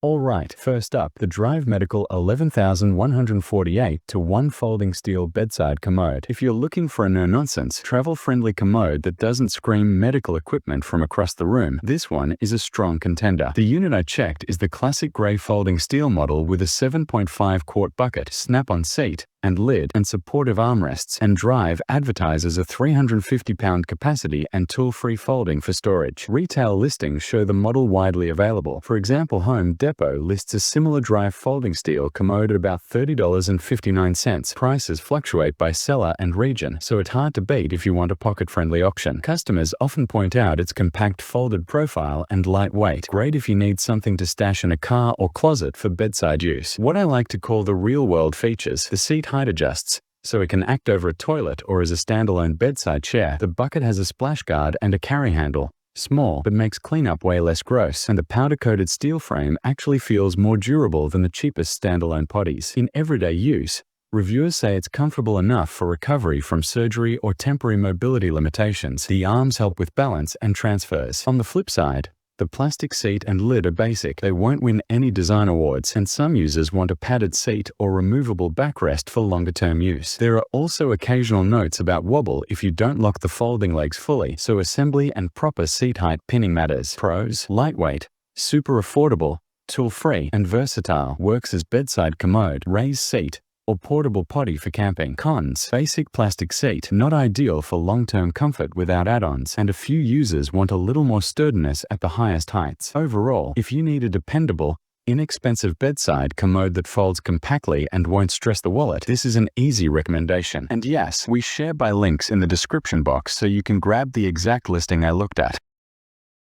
Alright, first up, the Drive Medical 11148 to 1 folding steel bedside commode. If you're looking for a no-nonsense, travel-friendly commode that doesn't scream medical equipment from across the room, this one is a strong contender. The unit I checked is the classic grey folding steel model with a 7.5 quart bucket, snap-on seat, and lid, and supportive armrests, and Drive advertises a 350-pound capacity and tool-free folding for storage. Retail listings show the model widely available. For example, Home Depot lists a similar Drive folding steel commode at about $30.59. Prices fluctuate by seller and region, so it's hard to beat if you want a pocket-friendly option. Customers often point out its compact folded profile and lightweight, great if you need something to stash in a car or closet for bedside use. What I like to call the real-world features: the seat height adjusts, so it can act over a toilet or as a standalone bedside chair. The bucket has a splash guard and a carry handle. Small, but makes cleanup way less gross, and the powder-coated steel frame actually feels more durable than the cheapest standalone potties. In everyday use, reviewers say it's comfortable enough for recovery from surgery or temporary mobility limitations. The arms help with balance and transfers. On the flip side, the plastic seat and lid are basic. They won't win any design awards, and some users want a padded seat or removable backrest for longer-term use. There are also occasional notes about wobble if you don't lock the folding legs fully, so assembly and proper seat height pinning matters. Pros: lightweight, super affordable, tool-free, and versatile. Works as bedside commode, raised seat, or portable potty for camping. Cons: basic plastic seat, not ideal for long-term comfort without add-ons, and a few users want a little more sturdiness at the highest heights. Overall, if you need a dependable, inexpensive bedside commode that folds compactly and won't stress the wallet, this is an easy recommendation. And yes, we share by links in the description box so you can grab the exact listing I looked at.